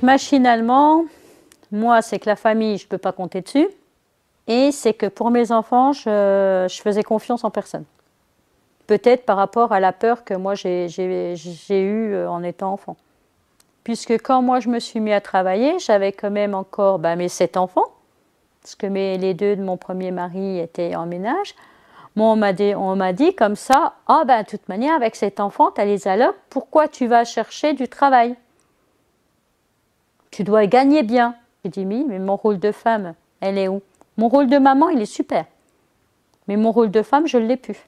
que machinalement, moi, c'est que la famille, je ne peux pas compter dessus. Et c'est que pour mes enfants, je faisais confiance en personne. Peut-être par rapport à la peur que moi j'ai eue en étant enfant. Puisque quand moi je me suis mis à travailler, j'avais quand même encore mes 7 enfants. Parce que les 2 de mon premier mari étaient en ménage. Moi, on m'a dit comme ça, de toute manière, avec cet enfant, tu as les allocs, pourquoi tu vas chercher du travail? Tu dois gagner bien. J'ai dit, mais mon rôle de femme, elle est où? Mon rôle de maman, il est super. Mais mon rôle de femme, je ne l'ai plus.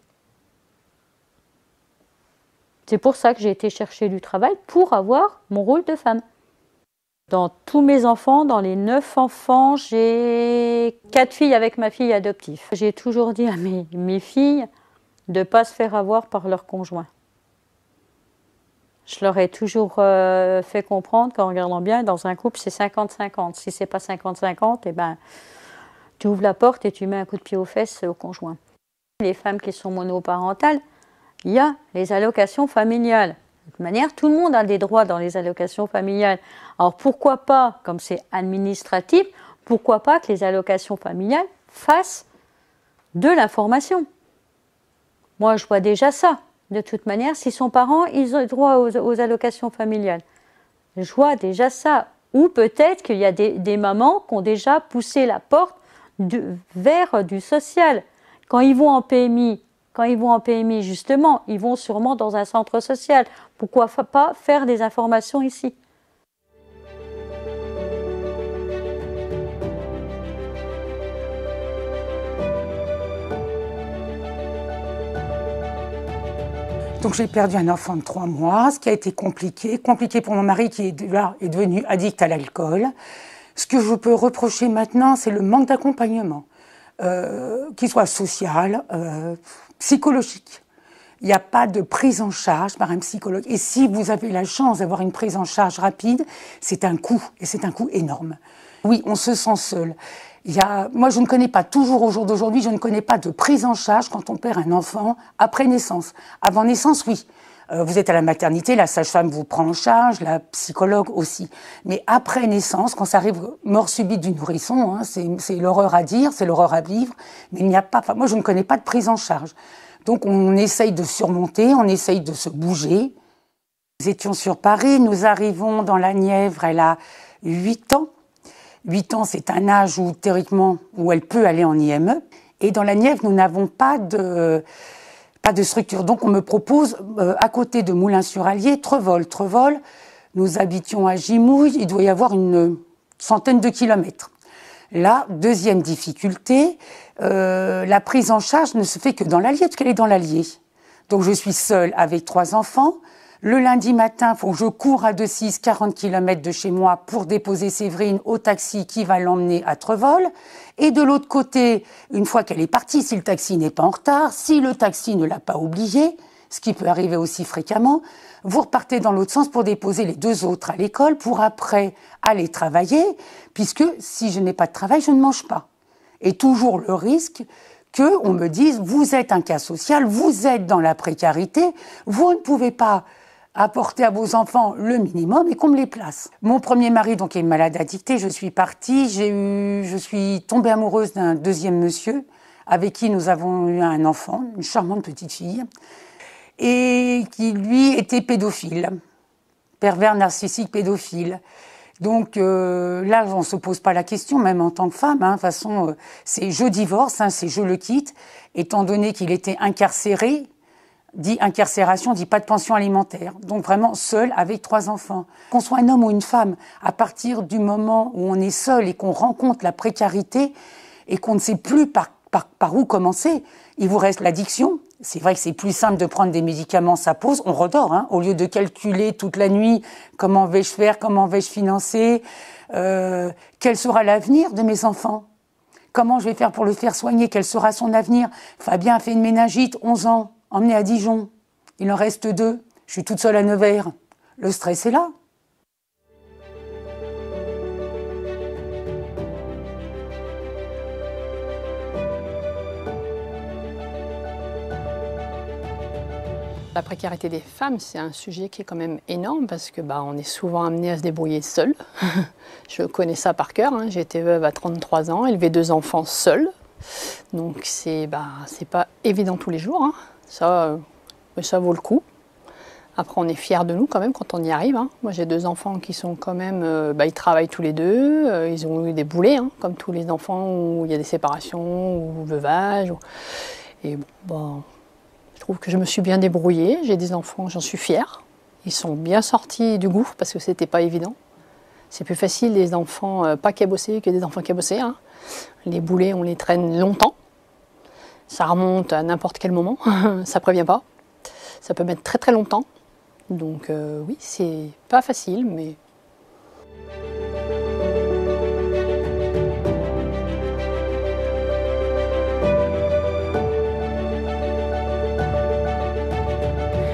C'est pour ça que j'ai été chercher du travail, pour avoir mon rôle de femme. Dans tous mes enfants, dans les 9 enfants, j'ai 4 filles avec ma fille adoptive. J'ai toujours dit à mes filles de ne pas se faire avoir par leur conjoint. Je leur ai toujours fait comprendre qu'en regardant bien, dans un couple, c'est 50-50. Si ce n'est pas 50-50, tu ouvres la porte et tu mets un coup de pied aux fesses au conjoint. Les femmes qui sont monoparentales, il y a les allocations familiales. De toute manière, tout le monde a des droits dans les allocations familiales. Alors pourquoi pas, comme c'est administratif, pourquoi pas que les allocations familiales fassent de l'information? Moi, je vois déjà ça. De toute manière, si son parent, ils ont droit aux allocations familiales. Je vois déjà ça. Ou peut-être qu'il y a des mamans qui ont déjà poussé la porte vers du social. Quand ils vont en PMI, justement, ils vont sûrement dans un centre social. Pourquoi pas faire des informations ici? Donc j'ai perdu un enfant de 3 mois, ce qui a été compliqué pour mon mari qui est devenu addict à l'alcool. Ce que je peux reprocher maintenant, c'est le manque d'accompagnement, qu'il soit social, psychologique. Il n'y a pas de prise en charge par un psychologue. Et si vous avez la chance d'avoir une prise en charge rapide, c'est un coût, et c'est un coût énorme. Oui, on se sent seul. Moi, je ne connais pas, toujours au jour d'aujourd'hui, je ne connais pas de prise en charge quand on perd un enfant après naissance. Avant naissance, oui. Vous êtes à la maternité, la sage-femme vous prend en charge, la psychologue aussi. Mais après naissance, quand ça arrive mort subite du nourrisson, c'est l'horreur à dire, c'est l'horreur à vivre, mais il n'y a pas, moi je ne connais pas de prise en charge. Donc on essaye de surmonter, on essaye de se bouger. Nous étions sur Paris, nous arrivons dans la Nièvre, elle a 8 ans. 8 ans, c'est un âge où, théoriquement, où elle peut aller en IME. Et dans la Nièvre, nous n'avons pas de structure. Donc, on me propose, à côté de Moulins-sur-Allier, Trevol. Trevol, nous habitions à Gimouille, il doit y avoir une centaine de kilomètres. Là, deuxième difficulté, la prise en charge ne se fait que dans l'Allier, parce qu'elle est dans l'Allier. Donc, je suis seule avec 3 enfants. Le lundi matin, il faut que je cours à 2-6, 40 km de chez moi pour déposer Séverine au taxi qui va l'emmener à Trevol. Et de l'autre côté, une fois qu'elle est partie, si le taxi n'est pas en retard, si le taxi ne l'a pas oublié, ce qui peut arriver aussi fréquemment, vous repartez dans l'autre sens pour déposer les 2 autres à l'école pour après aller travailler, puisque si je n'ai pas de travail, je ne mange pas. Et toujours le risque qu'on me dise, vous êtes un cas social, vous êtes dans la précarité, vous ne pouvez pas apporter à vos enfants le minimum et qu'on me les place. Mon premier mari, donc, est malade addicté, je suis partie, je suis tombée amoureuse d'un deuxième monsieur avec qui nous avons eu un enfant, une charmante petite fille, et qui, lui, était pédophile, pervers narcissique pédophile. Donc là, on ne se pose pas la question, même en tant que femme. De toute façon, c'est je divorce, c'est je le quitte, étant donné qu'il était incarcéré. Dit incarcération, dit pas de pension alimentaire. Donc vraiment seul avec 3 enfants. Qu'on soit un homme ou une femme, à partir du moment où on est seul et qu'on rencontre la précarité et qu'on ne sait plus par où commencer, il vous reste l'addiction. C'est vrai que c'est plus simple de prendre des médicaments, ça pose, on redort, au lieu de calculer toute la nuit comment vais-je faire, comment vais-je financer, quel sera l'avenir de mes enfants, comment je vais faire pour le faire soigner, quel sera son avenir. Fabien a fait une méningite, 11 ans. Emmené à Dijon, il en reste 2, je suis toute seule à Nevers. Le stress est là. La précarité des femmes, c'est un sujet qui est quand même énorme parce que on est souvent amené à se débrouiller seul. Je connais ça par cœur. J'ai été veuve à 33 ans, élevé 2 enfants seule. Donc c'est pas évident tous les jours. Mais ça vaut le coup. Après, on est fiers de nous quand même quand on y arrive. Moi, j'ai 2 enfants qui sont quand même... ils travaillent tous les deux. Ils ont eu des boulets, comme tous les enfants où il y a des séparations ou veuvage. Et je trouve que je me suis bien débrouillée. J'ai des enfants, j'en suis fière. Ils sont bien sortis du gouffre parce que c'était pas évident. C'est plus facile des enfants pas cabossés que des enfants cabossés. Les boulets, on les traîne longtemps. Ça remonte à n'importe quel moment. Ça prévient pas. Ça peut mettre très très longtemps. Donc oui, c'est pas facile, mais...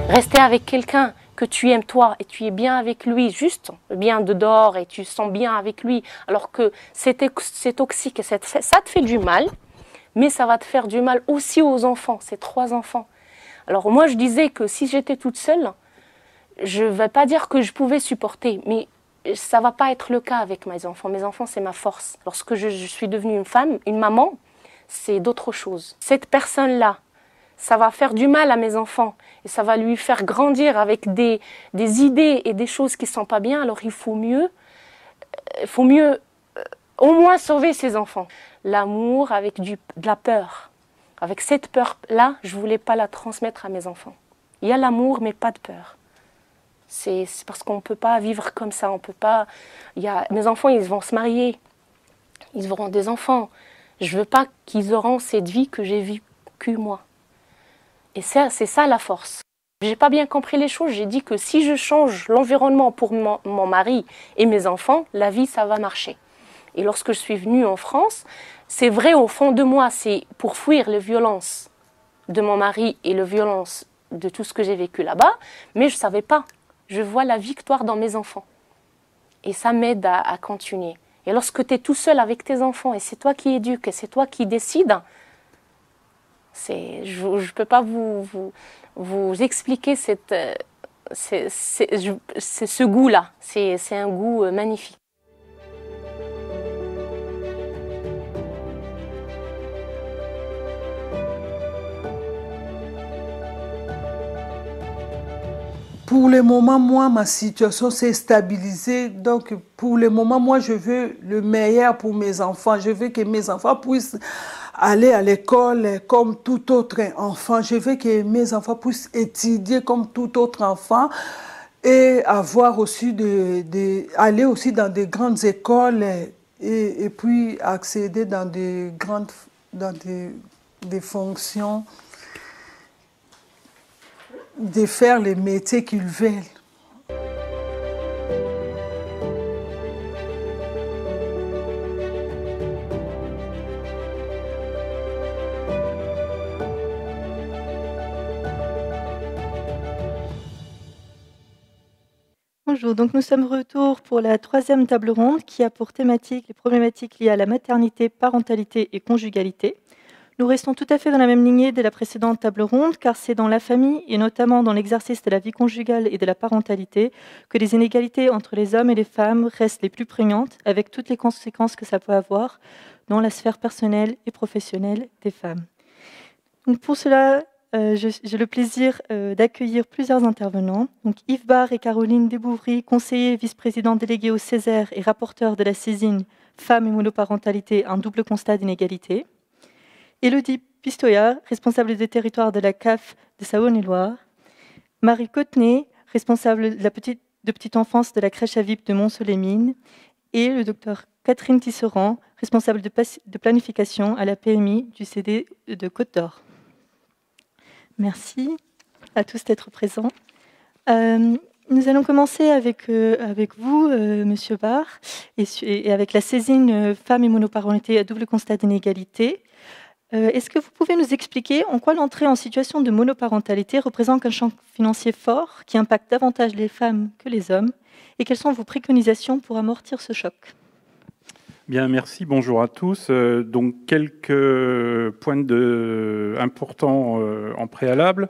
Rester avec quelqu'un que tu aimes toi et tu es bien avec lui, juste bien dehors et tu sens bien avec lui, alors que c'est toxique et ça te fait du mal, mais ça va te faire du mal aussi aux enfants, ces 3 enfants. Alors moi je disais que si j'étais toute seule, je ne vais pas dire que je pouvais supporter, mais ça ne va pas être le cas avec mes enfants. Mes enfants, c'est ma force. Lorsque je suis devenue une femme, une maman, c'est d'autre chose. Cette personne-là, ça va faire du mal à mes enfants et ça va lui faire grandir avec des idées et des choses qui ne sont pas bien. Alors il faut mieux au moins sauver ses enfants. L'amour avec de la peur. Avec cette peur-là, je ne voulais pas la transmettre à mes enfants. Il y a l'amour, mais pas de peur. C'est parce qu'on ne peut pas vivre comme ça. On peut pas. Mes enfants, ils vont se marier. Ils auront des enfants. Je ne veux pas qu'ils auront cette vie que j'ai vécue moi. Et c'est ça la force. Je n'ai pas bien compris les choses. J'ai dit que si je change l'environnement pour mon mari et mes enfants, la vie, ça va marcher. Et lorsque je suis venue en France, c'est vrai au fond de moi, c'est pour fuir les violences de mon mari et les violences de tout ce que j'ai vécu là-bas, mais je ne savais pas. Je vois la victoire dans mes enfants. Et ça m'aide à continuer. Et lorsque tu es tout seul avec tes enfants, et c'est toi qui éduques, et c'est toi qui décides, je ne peux pas vous expliquer ce goût-là. C'est un goût magnifique. Pour le moment, moi, ma situation s'est stabilisée. Donc, pour le moment, moi, je veux le meilleur pour mes enfants. Je veux que mes enfants puissent aller à l'école comme tout autre enfant. Je veux que mes enfants puissent étudier comme tout autre enfant et avoir aussi aller aussi dans des grandes écoles et puis accéder dans des fonctions, de faire les métiers qu'ils veulent. Bonjour, donc nous sommes de retour pour la 3e table ronde qui a pour thématique les problématiques liées à la maternité, parentalité et conjugalité. Nous restons tout à fait dans la même lignée de la précédente table ronde, car c'est dans la famille, et notamment dans l'exercice de la vie conjugale et de la parentalité, que les inégalités entre les hommes et les femmes restent les plus prégnantes, avec toutes les conséquences que ça peut avoir dans la sphère personnelle et professionnelle des femmes. Donc pour cela, j'ai le plaisir d'accueillir plusieurs intervenants. Donc Yves Barre et Caroline Desbouvry, conseillers et vice-présidents délégués au Césaire et rapporteurs de la saisine Femmes et monoparentalité, un double constat d'inégalité. Élodie Pistoyard, responsable des territoires de la CAF de Saône-et-Loire. Marie Cottenay, responsable de petite enfance de la crèche à Vipes de Mont-Soleil-Mines. Et le docteur Catherine Tisserand, responsable de planification à la PMI du CD de Côte-d'Or. Merci à tous d'être présents. Nous allons commencer avec vous, Monsieur Barre, et avec la saisine Femmes et monoparentalité à double constat d'inégalité. Est-ce que vous pouvez nous expliquer en quoi l'entrée en situation de monoparentalité représente un champ financier fort qui impacte davantage les femmes que les hommes, et quelles sont vos préconisations pour amortir ce choc ? Bien, merci. Bonjour à tous. Donc, quelques points importants en préalable.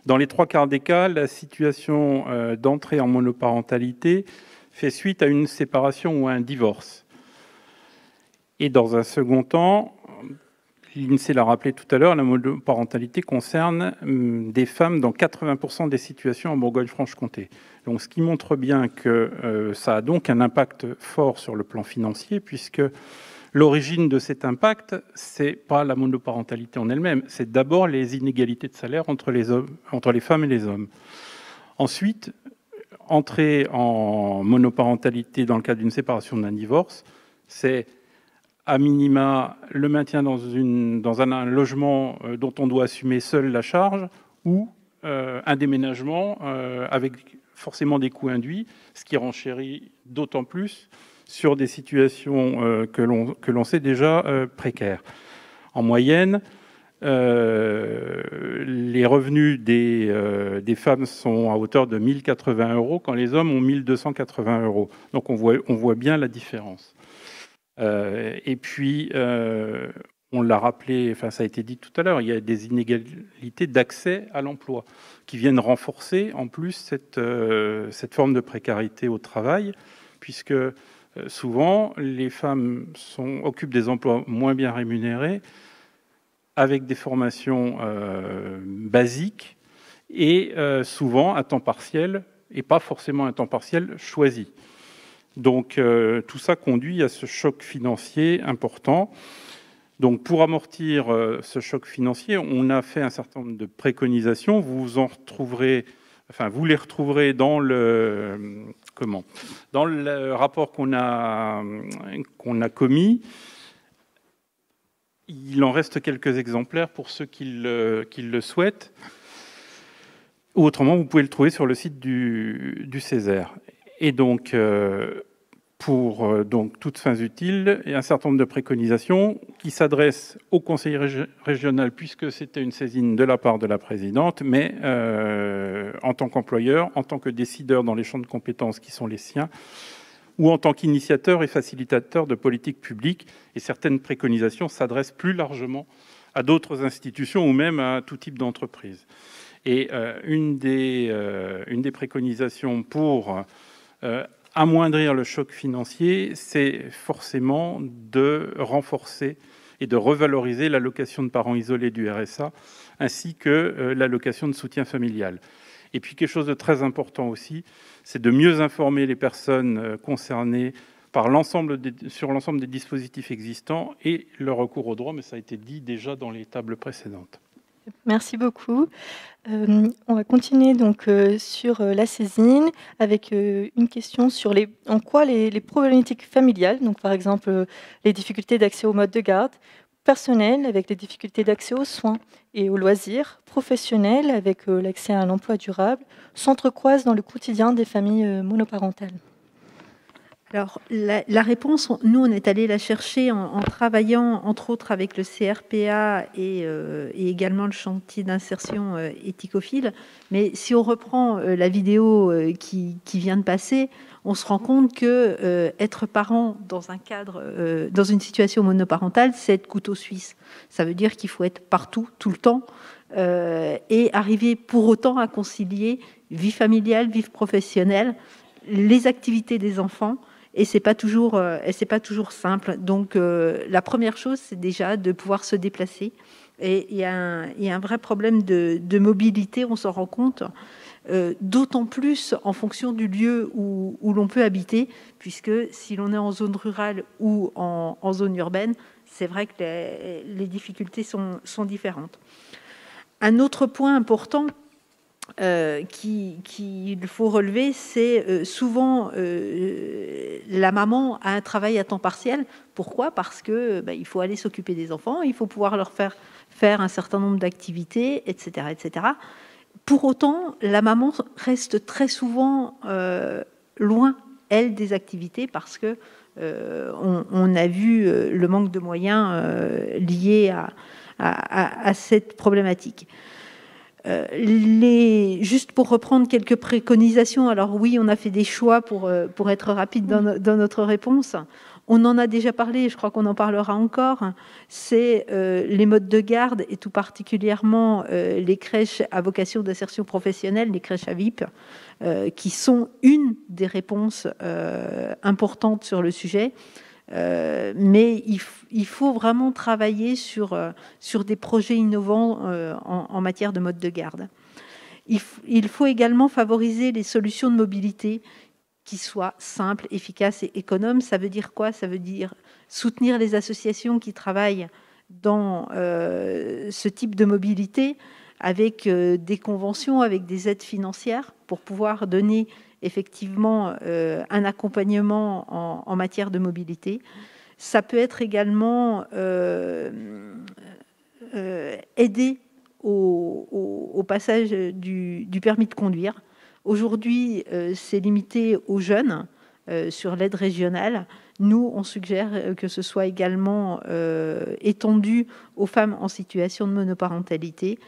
Dans les 3/4 des cas, la situation d'entrée en monoparentalité fait suite à une séparation ou à un divorce. Et dans un second temps, l'INSEE l'a rappelé tout à l'heure, la monoparentalité concerne des femmes dans 80% des situations en Bourgogne-Franche-Comté. Donc, ce qui montre bien que ça a donc un impact fort sur le plan financier, puisque l'origine de cet impact, c'est pas la monoparentalité en elle-même, c'est d'abord les inégalités de salaire entre les femmes et les hommes. Ensuite, entrer en monoparentalité dans le cadre d'une séparation ou d'un divorce, c'est à minima le maintien dans un logement dont on doit assumer seul la charge, ou un déménagement avec forcément des coûts induits, ce qui renchérit d'autant plus sur des situations que l'on sait déjà précaires. En moyenne, les revenus des femmes sont à hauteur de 1 080 €, quand les hommes ont 1 280 €. Donc on voit bien la différence. Et puis, on l'a rappelé, enfin ça a été dit tout à l'heure, il y a des inégalités d'accès à l'emploi qui viennent renforcer en plus cette forme de précarité au travail, puisque souvent les femmes occupent des emplois moins bien rémunérés, avec des formations basiques et souvent à temps partiel, et pas forcément un temps partiel choisi. Donc tout ça conduit à ce choc financier important. Donc pour amortir ce choc financier, on a fait un certain nombre de préconisations. Vous les retrouverez dans le rapport qu'on a commis. Il en reste quelques exemplaires pour ceux qui le souhaitent. Ou autrement, vous pouvez le trouver sur le site du Césaire. Et donc, pour toutes fins utiles, il y a un certain nombre de préconisations qui s'adressent au conseil régional, puisque c'était une saisine de la part de la présidente, mais en tant qu'employeur, en tant que décideur dans les champs de compétences qui sont les siens, ou en tant qu'initiateur et facilitateur de politiques publiques. Et certaines préconisations s'adressent plus largement à d'autres institutions ou même à tout type d'entreprise. Et une des préconisations pour amoindrir le choc financier, c'est forcément de renforcer et de revaloriser l'allocation de parents isolés du RSA, ainsi que l'allocation de soutien familial. Et puis quelque chose de très important aussi, c'est de mieux informer les personnes concernées sur l'ensemble des dispositifs existants et le recours au droit, mais ça a été dit déjà dans les tables précédentes. Merci beaucoup. On va continuer donc sur la saisine avec une question sur en quoi les problématiques familiales, donc par exemple les difficultés d'accès au mode de garde, personnelles avec les difficultés d'accès aux soins et aux loisirs, professionnels avec l'accès à un emploi durable, s'entrecroisent dans le quotidien des familles monoparentales. Alors, la réponse, nous, on est allé la chercher en travaillant, entre autres, avec le CRPA et également le chantier d'insertion éthicophile. Mais si on reprend la vidéo qui vient de passer, on se rend compte que être parent dans un cadre, dans une situation monoparentale, c'est être couteau suisse. Ça veut dire qu'il faut être partout, tout le temps, et arriver pour autant à concilier vie familiale, vie professionnelle, les activités des enfants. Et c'est pas toujours simple. Donc la première chose, c'est déjà de pouvoir se déplacer. Et il y a un vrai problème de mobilité, on s'en rend compte, d'autant plus en fonction du lieu où l'on peut habiter, puisque si l'on est en zone rurale ou en zone urbaine, c'est vrai que les difficultés sont différentes. Un autre point important qu'il faut relever, c'est souvent la maman a un travail à temps partiel. Pourquoi ? Parce que il faut aller s'occuper des enfants, il faut pouvoir leur faire un certain nombre d'activités, etc., etc. Pour autant, la maman reste très souvent loin, elle, des activités, parce que on a vu le manque de moyens lié à cette problématique. Juste pour reprendre quelques préconisations, alors oui, on a fait des choix pour être rapide dans notre réponse. On en a déjà parlé, je crois qu'on en parlera encore, c'est les modes de garde et tout particulièrement les crèches à vocation d'insertion professionnelle, les crèches à VIP, qui sont une des réponses importantes sur le sujet. Mais il faut vraiment travailler sur des projets innovants en matière de mode de garde. Il faut également favoriser les solutions de mobilité qui soient simples, efficaces et économes. Ça veut dire quoi? Ça veut dire soutenir les associations qui travaillent dans ce type de mobilité avec des conventions, avec des aides financières pour pouvoir donner effectivement un accompagnement en matière de mobilité. Ça peut être également aider au passage du permis de conduire. Aujourd'hui, c'est limité aux jeunes sur l'aide régionale. Nous, on suggère que ce soit également étendu aux femmes en situation de monoparentalité.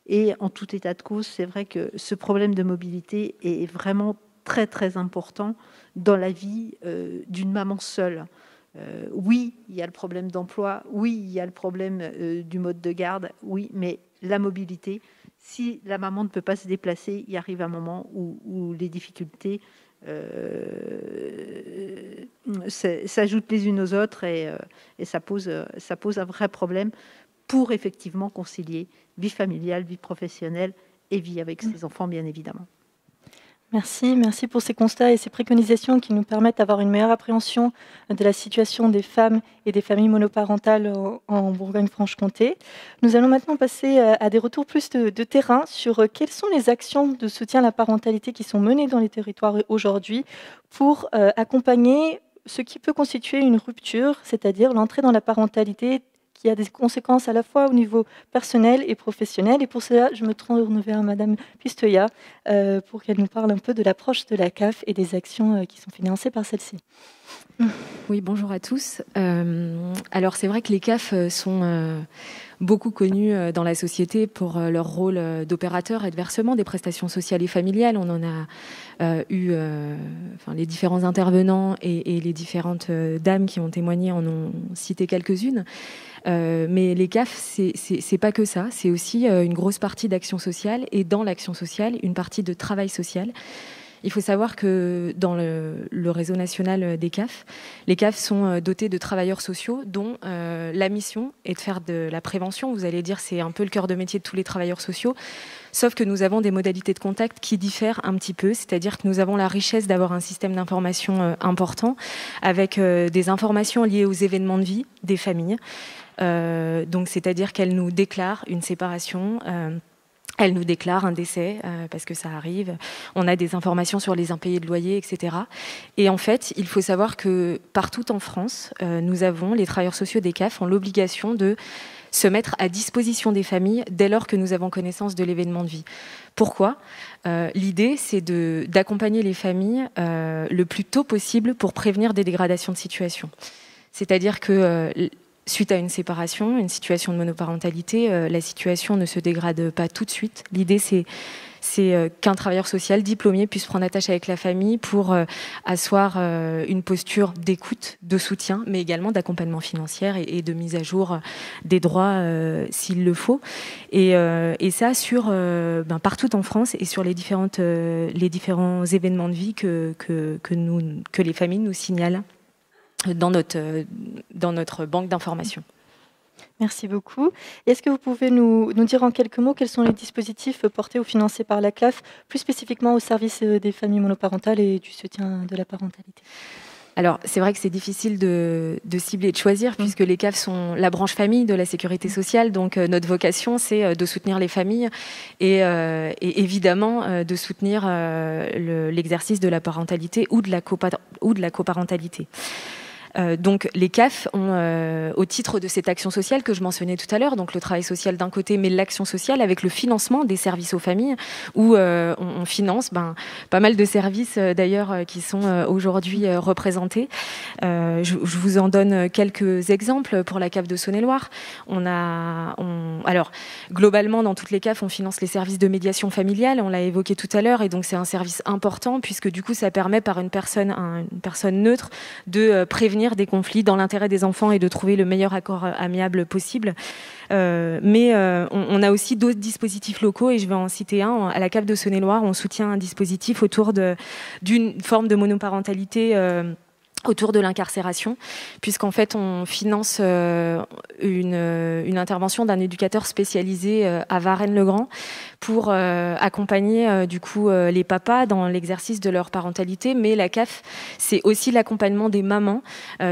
Et en tout état de cause, c'est vrai que ce problème de mobilité est vraiment très, très important dans la vie d'une maman seule. Oui, il y a le problème d'emploi, oui, il y a le problème du mode de garde, oui, mais la mobilité, si la maman ne peut pas se déplacer, il arrive un moment où les difficultés s'ajoutent les unes aux autres et ça pose un vrai problème pour effectivement concilier vie familiale, vie professionnelle et vie avec ses enfants, bien évidemment. Merci pour ces constats et ces préconisations qui nous permettent d'avoir une meilleure appréhension de la situation des femmes et des familles monoparentales en Bourgogne-Franche-Comté. Nous allons maintenant passer à des retours plus de terrain sur quelles sont les actions de soutien à la parentalité qui sont menées dans les territoires aujourd'hui pour accompagner ce qui peut constituer une rupture, c'est-à-dire l'entrée dans la parentalité qui a des conséquences à la fois au niveau personnel et professionnel. Et pour cela, je me tourne vers Madame Pistoia pour qu'elle nous parle un peu de l'approche de la CAF et des actions qui sont financées par celle-ci. Oui, bonjour à tous. Alors, c'est vrai que les CAF sont beaucoup connus dans la société pour leur rôle d'opérateur et de versement des prestations sociales et familiales. On en a eu, les différents intervenants et les différentes dames qui ont témoigné en ont cité quelques-unes. Mais les CAF, c'est pas que ça. C'est aussi une grosse partie d'action sociale et dans l'action sociale, une partie de travail social. Il faut savoir que dans le réseau national des CAF, les CAF sont dotés de travailleurs sociaux dont la mission est de faire de la prévention. Vous allez dire, c'est un peu le cœur de métier de tous les travailleurs sociaux. Sauf que nous avons des modalités de contact qui diffèrent un petit peu. C'est-à-dire que nous avons la richesse d'avoir un système d'information important avec des informations liées aux événements de vie des familles. Donc, c'est-à-dire qu'elles nous déclarent une séparation, elle nous déclare un décès parce que ça arrive. On a des informations sur les impayés de loyer, etc. Et en fait, il faut savoir que partout en France, les travailleurs sociaux des CAF ont l'obligation de se mettre à disposition des familles dès lors que nous avons connaissance de l'événement de vie. Pourquoi ? L'idée, c'est d'accompagner les familles le plus tôt possible pour prévenir des dégradations de situation. C'est-à-dire que suite à une séparation, une situation de monoparentalité, la situation ne se dégrade pas tout de suite. L'idée, c'est qu'un travailleur social diplômé puisse prendre attache avec la famille pour asseoir une posture d'écoute, de soutien, mais également d'accompagnement financier et de mise à jour des droits s'il le faut. Et ça partout en France et sur les différents événements de vie que les familles nous signalent dans notre banque d'informations. Merci beaucoup. Est-ce que vous pouvez nous dire en quelques mots quels sont les dispositifs portés ou financés par la CAF, plus spécifiquement au service des familles monoparentales et du soutien de la parentalité ? Alors, c'est vrai que c'est difficile de cibler et de choisir, puisque les CAF sont la branche famille de la sécurité sociale. Donc, notre vocation, c'est de soutenir les familles et évidemment de soutenir l'exercice de la parentalité ou de la coparentalité. Donc les CAF ont, au titre de cette action sociale que je mentionnais tout à l'heure, donc le travail social d'un côté, mais l'action sociale avec le financement des services aux familles, où on finance pas mal de services d'ailleurs qui sont aujourd'hui représentés. Je vous en donne quelques exemples pour la CAF de Saône-et-Loire. Alors, globalement, dans toutes les CAF, on finance les services de médiation familiale, on l'a évoqué tout à l'heure, et donc c'est un service important, puisque du coup, ça permet par une personne neutre de prévenir prévenir des conflits dans l'intérêt des enfants et de trouver le meilleur accord amiable possible. Mais on a aussi d'autres dispositifs locaux, et je vais en citer un. À la CAF de Saône-et-Loire, on soutient un dispositif autour d'une forme de monoparentalité autour de l'incarcération, puisqu'en fait on finance une intervention d'un éducateur spécialisé à Varennes-le-Grand pour accompagner du coup les papas dans l'exercice de leur parentalité. Mais la CAF, c'est aussi l'accompagnement des mamans,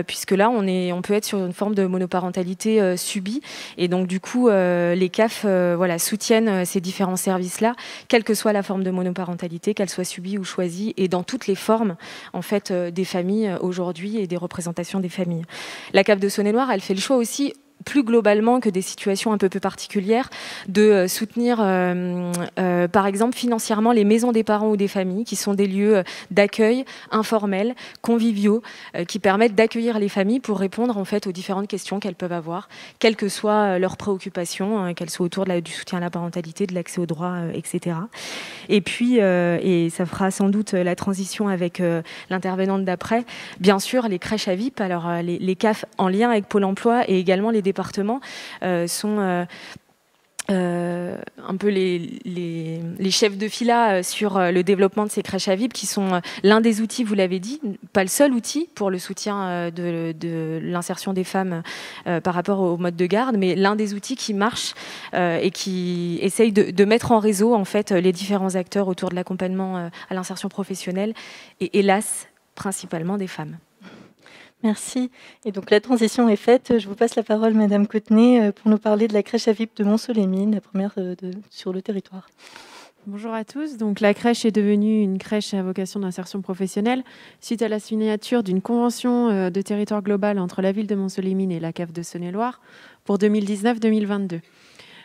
puisque là on peut être sur une forme de monoparentalité subie, et donc du coup les CAF soutiennent ces différents services-là, quelle que soit la forme de monoparentalité, qu'elle soit subie ou choisie, et dans toutes les formes en fait des familles aujourd'hui et des représentations des familles. La CAF de Saône-et-Loire, elle fait le choix aussi, plus globalement que des situations un peu plus particulières, de soutenir par exemple financièrement les maisons des parents ou des familles, qui sont des lieux d'accueil informels, conviviaux, qui permettent d'accueillir les familles pour répondre en fait aux différentes questions qu'elles peuvent avoir, quelles que soient leurs préoccupations, qu'elles soient autour du soutien à la parentalité, de l'accès aux droits, etc. Et puis, et ça fera sans doute la transition avec l'intervenante d'après, bien sûr les crèches à VIP. Alors les CAF en lien avec Pôle emploi et également les départements sont un peu les chefs de fila sur le développement de ces crèches à VIP, qui sont l'un des outils, vous l'avez dit, pas le seul outil pour le soutien de l'insertion des femmes par rapport au mode de garde, mais l'un des outils qui marche et qui essaye de mettre en réseau en fait les différents acteurs autour de l'accompagnement à l'insertion professionnelle, et hélas principalement des femmes. Merci. Et donc la transition est faite. Je vous passe la parole, Madame Cotenay, pour nous parler de la crèche à VIP de Montceau-les-Mines, la première sur le territoire. Bonjour à tous. Donc la crèche est devenue une crèche à vocation d'insertion professionnelle suite à la signature d'une convention de territoire global entre la ville de Montceau-les-Mines et la CAF de Saône-et-Loire pour 2019-2022.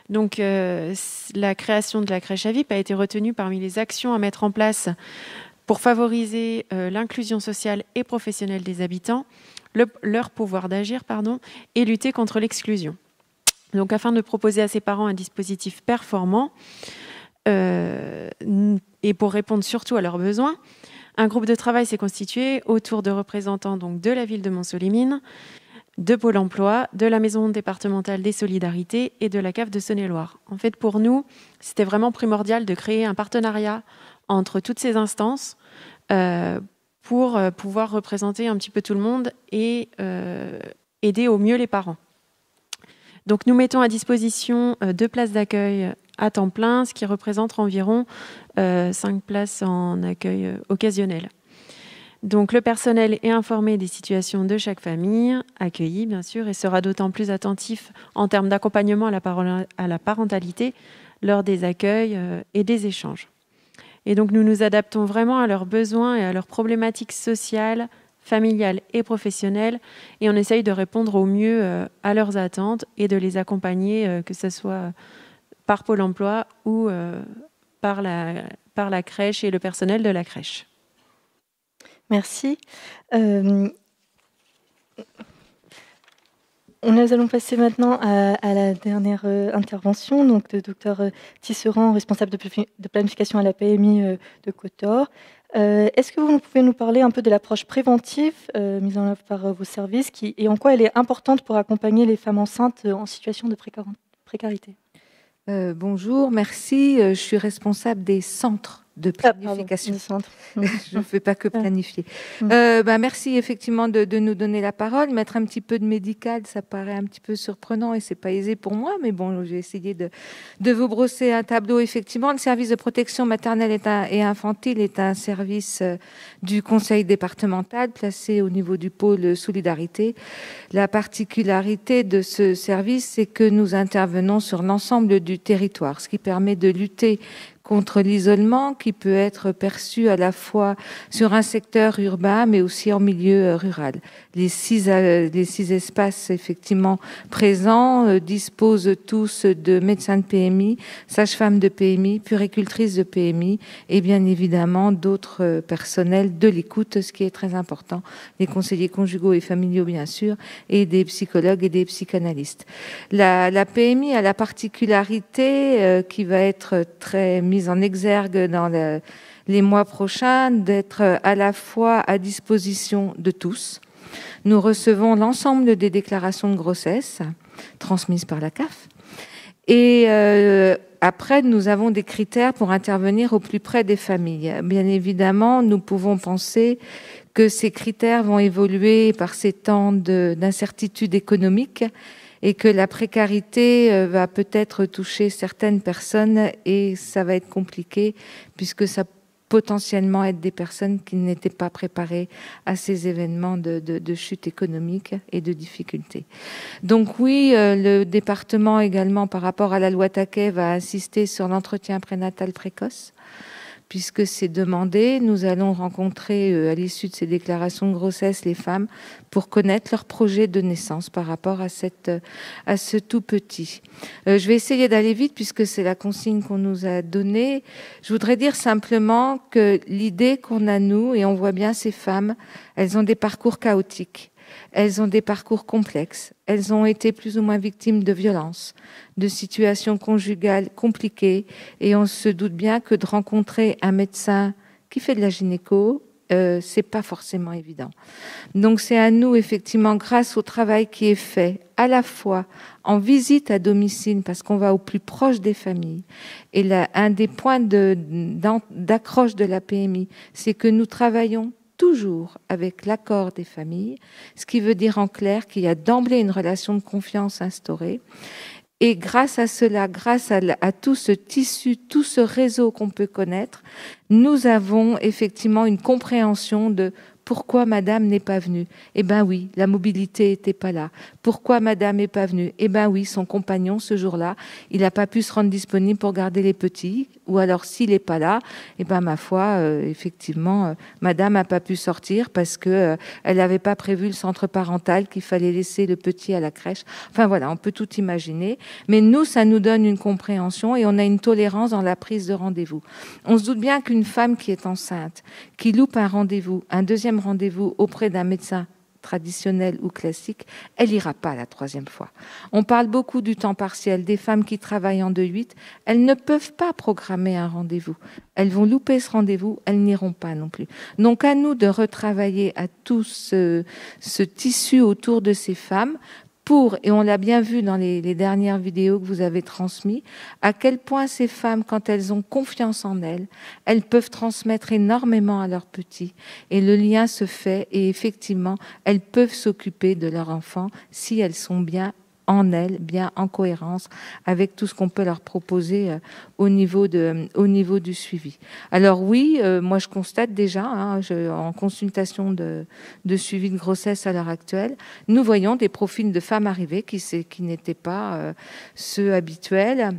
Donc la création de la crèche à VIP a été retenue parmi les actions à mettre en place pour favoriser l'inclusion sociale et professionnelle des habitants, leur pouvoir d'agir, et lutter contre l'exclusion. Donc, afin de proposer à ses parents un dispositif performant et pour répondre surtout à leurs besoins, un groupe de travail s'est constitué autour de représentants donc, de la ville de Montceau-les-Mines, de Pôle emploi, de la Maison départementale des solidarités et de la CAF de Saône-et-Loire. En fait, pour nous, c'était vraiment primordial de créer un partenariat entre toutes ces instances pour pouvoir représenter un petit peu tout le monde et aider au mieux les parents. Donc nous mettons à disposition 2 places d'accueil à temps plein, ce qui représente environ 5 places en accueil occasionnel. Donc le personnel est informé des situations de chaque famille, accueillie bien sûr, et sera d'autant plus attentif en termes d'accompagnement à la parentalité lors des accueils et des échanges. Et donc nous nous adaptons vraiment à leurs besoins et à leurs problématiques sociales, familiales et professionnelles, et on essaye de répondre au mieux à leurs attentes et de les accompagner, que ce soit par Pôle emploi ou par la crèche et le personnel de la crèche. Merci. Nous allons passer maintenant à la dernière intervention, donc de Dr Tisserand, responsable de planification à la PMI de Côte-d'Or. Est-ce que vous pouvez nous parler un peu de l'approche préventive mise en œuvre par vos services et en quoi elle est importante pour accompagner les femmes enceintes en situation de précarité? Bonjour, merci. Je suis responsable des centres de planification. Je ne fais pas que planifier. Merci effectivement de nous donner la parole. Mettre un petit peu de médical, ça paraît un petit peu surprenant et c'est pas aisé pour moi, mais bon, j'ai essayé de vous brosser un tableau. Effectivement, le service de protection maternelle et infantile est un service du conseil départemental placé au niveau du pôle solidarité. La particularité de ce service, c'est que nous intervenons sur l'ensemble du territoire, ce qui permet de lutter contre l'isolement qui peut être perçu à la fois sur un secteur urbain mais aussi en milieu rural. Les six espaces effectivement présents disposent tous de médecins de PMI, sages-femmes de PMI, puéricultrices de PMI et bien évidemment d'autres personnels de l'écoute, ce qui est très important, les conseillers conjugaux et familiaux bien sûr, et des psychologues et des psychanalystes. La PMI a la particularité qui va être très mise en exergue dans les mois prochains d'être à la fois à disposition de tous, Nous recevons l'ensemble des déclarations de grossesse transmises par la CAF. Et après, nous avons des critères pour intervenir au plus près des familles. Bien évidemment, nous pouvons penser que ces critères vont évoluer par ces temps d'incertitude économique et que la précarité va peut-être toucher certaines personnes et ça va être compliqué puisque ça potentiellement être des personnes qui n'étaient pas préparées à ces événements de chute économique et de difficultés. Donc oui, le département également, par rapport à la loi Taquet, va insister sur l'entretien prénatal précoce, puisque c'est demandé. Nous allons rencontrer, à l'issue de ces déclarations de grossesse, les femmes pour connaître leur projet de naissance par rapport à ce tout petit. Je vais essayer d'aller vite puisque c'est la consigne qu'on nous a donnée. Je voudrais dire simplement que l'idée qu'on a, nous, et on voit bien ces femmes, elles ont des parcours chaotiques. Elles ont des parcours complexes. Elles ont été plus ou moins victimes de violences, de situations conjugales compliquées. Et on se doute bien que de rencontrer un médecin qui fait de la gynéco, c'est pas forcément évident. Donc c'est à nous, effectivement, grâce au travail qui est fait, à la fois en visite à domicile, parce qu'on va au plus proche des familles. Et là, un des points d'accroche de la PMI, c'est que nous travaillons toujours avec l'accord des familles, ce qui veut dire en clair qu'il y a d'emblée une relation de confiance instaurée. Et grâce à cela, grâce à tout ce tissu, tout ce réseau qu'on peut connaître, nous avons effectivement une compréhension de pourquoi madame n'est pas venue. Eh bien oui, la mobilité n'était pas là. Pourquoi madame n'est pas venue? Eh bien oui, son compagnon, ce jour-là, il n'a pas pu se rendre disponible pour garder les petits. Ou alors, s'il n'est pas là, eh bien ma foi, effectivement, madame n'a pas pu sortir parce qu'elle n'avait pas prévu le centre parental, qu'il fallait laisser le petit à la crèche. Enfin voilà, on peut tout imaginer. Mais nous, ça nous donne une compréhension et on a une tolérance dans la prise de rendez-vous. On se doute bien qu'une femme qui est enceinte, qui loupe un rendez-vous, un deuxième rendez-vous auprès d'un médecin traditionnel ou classique, elle n'ira pas la troisième fois. On parle beaucoup du temps partiel, des femmes qui travaillent en 2-8, elles ne peuvent pas programmer un rendez-vous. Elles vont louper ce rendez-vous, elles n'iront pas non plus. Donc à nous de retravailler à tout ce tissu autour de ces femmes et on l'a bien vu dans les dernières vidéos que vous avez transmises, à quel point ces femmes, quand elles ont confiance en elles, elles peuvent transmettre énormément à leurs petits. Et le lien se fait et effectivement, elles peuvent s'occuper de leurs enfants si elles sont bien en elles, bien en cohérence avec tout ce qu'on peut leur proposer au niveau du suivi. Alors oui, moi je constate déjà, en consultation de suivi de grossesse à l'heure actuelle, nous voyons des profils de femmes arrivées qui n'étaient pas ceux habituels.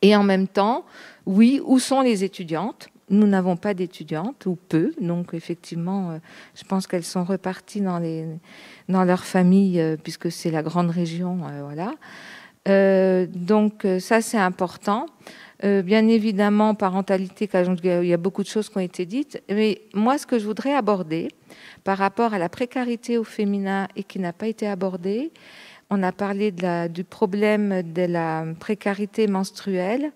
Et en même temps, oui, où sont les étudiantes ? Nous n'avons pas d'étudiantes, ou peu, donc effectivement, je pense qu'elles sont reparties dans leur famille, puisque c'est la grande région, voilà. Donc ça, c'est important. Bien évidemment, parentalité, il y a beaucoup de choses qui ont été dites, mais moi, ce que je voudrais aborder par rapport à la précarité au féminin et qui n'a pas été abordé, on a parlé du problème de la précarité menstruelle.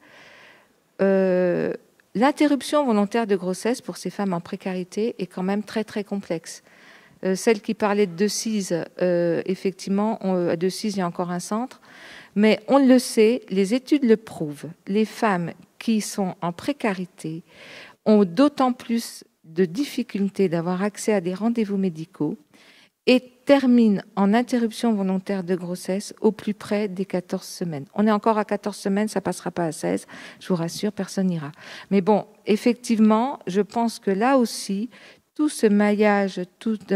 L'interruption volontaire de grossesse pour ces femmes en précarité est quand même très très complexe. Celle qui parlait de Decize, effectivement, à Decize, il y a encore un centre, mais on le sait, les études le prouvent. Les femmes qui sont en précarité ont d'autant plus de difficultés d'avoir accès à des rendez-vous médicaux et termine en interruption volontaire de grossesse au plus près des 14 semaines. On est encore à 14 semaines, ça passera pas à 16, je vous rassure, personne n'ira. Mais bon, effectivement, je pense que là aussi, tout ce maillage, toute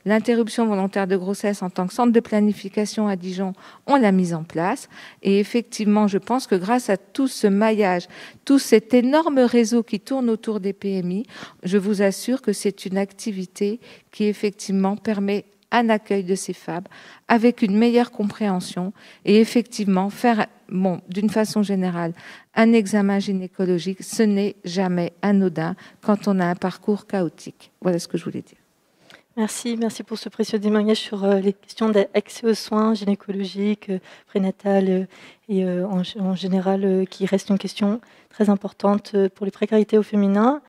l'interruption volontaire de grossesse en tant que centre de planification à Dijon, on l'a mise en place. Et effectivement, je pense que grâce à tout ce maillage, tout cet énorme réseau qui tourne autour des PMI, je vous assure que c'est une activité qui effectivement permet un accueil de ces femmes avec une meilleure compréhension et effectivement faire, d'une façon générale, un examen gynécologique, ce n'est jamais anodin quand on a un parcours chaotique. Voilà ce que je voulais dire. Merci pour ce précieux témoignage sur les questions d'accès aux soins gynécologiques, prénatales et en général qui reste une question très importante pour les précarités au féminin.